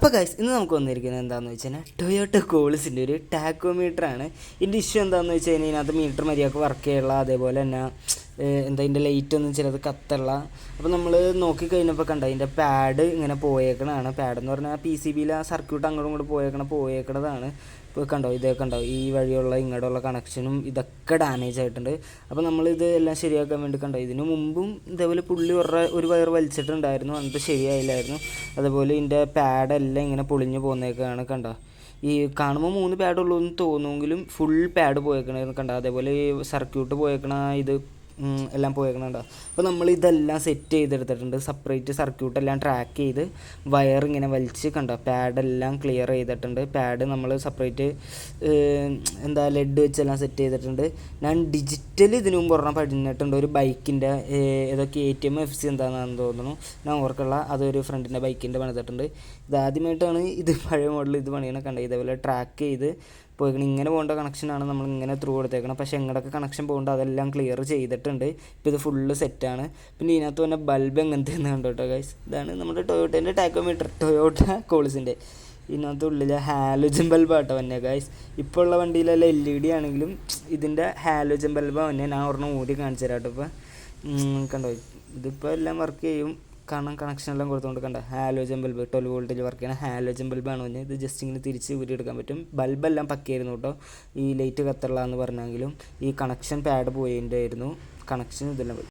അപ്പോൾ ഗൈസ് ഇന്ന് നമുക്ക് വന്നിരിക്കുന്നത് എന്താണെന്ന് വെച്ച് കഴിഞ്ഞാൽ ടൊയോട്ട കോളിസിൻ്റെ ഒരു ടാക്കോമീറ്ററാണ്. ഇതിൻ്റെ ഇഷ്യൂ എന്താണെന്ന് വെച്ച് കഴിഞ്ഞാൽ ഇതിനകത്ത് മീറ്റർ മര്യാദക്ക് വർക്ക് ചെയ്യുള്ള, അതേപോലെ തന്നെ എന്താ ഇതിൻ്റെ ലൈറ്റ് ഒന്നും ചിലത് കത്തുള്ള. അപ്പോൾ നമ്മൾ നോക്കിക്കഴിഞ്ഞപ്പോൾ കണ്ട അതിൻ്റെ പാഡ് ഇങ്ങനെ പോയേക്കണതാണ്. പാഡ് എന്ന് പറഞ്ഞാൽ PCBയിൽ ആ സർക്യൂട്ട് അങ്ങോട്ടും ഇങ്ങോട്ട് പോയേക്കണതാണ്. ഇപ്പോൾ കണ്ടോ, ഇതേ കണ്ടോ, ഈ വഴിയുള്ള ഇങ്ങോട്ടുള്ള കണക്ഷനും ഇതൊക്കെ ഡാമേജ് ആയിട്ടുണ്ട്. അപ്പോൾ നമ്മളിത് എല്ലാം ശരിയാക്കാൻ വേണ്ടി കണ്ടോ, ഇതിന് മുമ്പും ഇതേപോലെ പുള്ളി ഒരു വയർ വലിച്ചിട്ടുണ്ടായിരുന്നു, എന്നിട്ട് ശരിയായില്ലായിരുന്നു. അതുപോലെ ഇതിൻ്റെ പാഡെല്ലാം ഇങ്ങനെ പൊളിഞ്ഞ് പോകുന്നേക്കാണ്. കണ്ടോ, ഈ കാണുമ്പോൾ 3 പാഡുള്ളൂ എന്ന് തോന്നുമെങ്കിലും ഫുൾ പാഡ് പോയേക്കണ കണ്ടോ. അതേപോലെ ഈ സർക്യൂട്ട് പോയേക്കണ ഇത് എല്ലാം പോയേക്കണുണ്ടോ. അപ്പോൾ നമ്മളിതെല്ലാം സെറ്റ് ചെയ്തെടുത്തിട്ടുണ്ട്. സെപ്പറേറ്റ് സർക്യൂട്ടെല്ലാം ട്രാക്ക് ചെയ്ത് വയർ ഇങ്ങനെ വലിച്ച് കണ്ടോ, പാഡെല്ലാം ക്ലിയർ ചെയ്തിട്ടുണ്ട്. പാഡ് നമ്മൾ സെപ്പറേറ്റ് ലെഡ് വെച്ചെല്ലാം സെറ്റ് ചെയ്തിട്ടുണ്ട്. ഞാൻ ഡിജിറ്റൽ ഇതിനു മുമ്പ് ഒരെണ്ണം പഠിച്ചിട്ടുണ്ട്, ഒരു ബൈക്കിൻ്റെ ഏതോ KTM FC എന്താണെന്ന് തോന്നുന്നു, ഞാൻ ഓർക്കുള്ള അതൊരു ഫ്രണ്ടിൻ്റെ ബൈക്കിൻ്റെ പണിതിട്ടുണ്ട്. ഇതാദ്യമായിട്ടാണ് ഇത് പഴയ മോഡൽ ഇത് പണിയണം. കണ്ടോ, ഇതേപോലെ ട്രാക്ക് ചെയ്ത് പോയിക്കണം. ഇങ്ങനെ പോകേണ്ട കണക്ഷനാണ് നമ്മൾ ഇങ്ങനെ ത്രൂ കൊടുത്തേക്കണം. പക്ഷേ എങ്ങോട്ടൊക്കെ കണക്ഷൻ പോകേണ്ട അതെല്ലാം ക്ലിയർ ചെയ്തിട്ടുണ്ട്. ഇപ്പോൾ ഇത് ഫുള്ള് സെറ്റാണ്. പിന്നെ ഇതിനകത്ത് തന്നെ ബൾബ് എങ്ങനത്തെയെന്ന് കണ്ടോ കേട്ടോ ഗൈസ്. ഇതാണ് നമ്മുടെ ടൊയോട്ടേൻ്റെ ടാക്കോമീറ്റർ, ടൊയോട്ട കോളിസിൻ്റെ. ഇതിനകത്ത് ഉള്ളിൽ ഹാലോജൻ ബൾബാട്ടോ തന്നെ ഗൈസ്. ഇപ്പോൾ ഉള്ള വണ്ടിയിലെല്ലാം LED ആണെങ്കിലും ഇതിൻ്റെ ഹാലോജൻ ബൾബ് തന്നെ. ഞാൻ ഒരെണ്ണം ഊരി കാണിച്ചു തരാം കേട്ടോ. ഇപ്പോൾ കണ്ടോ, ഇതിപ്പോൾ എല്ലാം വർക്ക് ചെയ്യും. കണക്ഷനെല്ലാം കൊടുത്തുകൊണ്ട് കണ്ട ഹാലോജൻ ബൾബ് 12 വോൾട്ടിൽ വർക്ക് ചെയ്യുന്ന ഹാലോജൻ ബൾബാണ് പറഞ്ഞത്. ഇത് ജസ്റ്റ് ഇങ്ങനെ തിരിച്ച് ഊരിയെടുക്കാൻ പറ്റും. ബൾബെല്ലാം പക്കയായിരുന്നു കേട്ടോ. ഈ ലൈറ്റ് കത്തുള്ള എന്ന് പറഞ്ഞെങ്കിലും ഈ കണക്ഷൻ പാഡ് പോയതിൻ്റെ ആയിരുന്നു. കണക്ഷൻ ഇതെല്ലാം പോയി.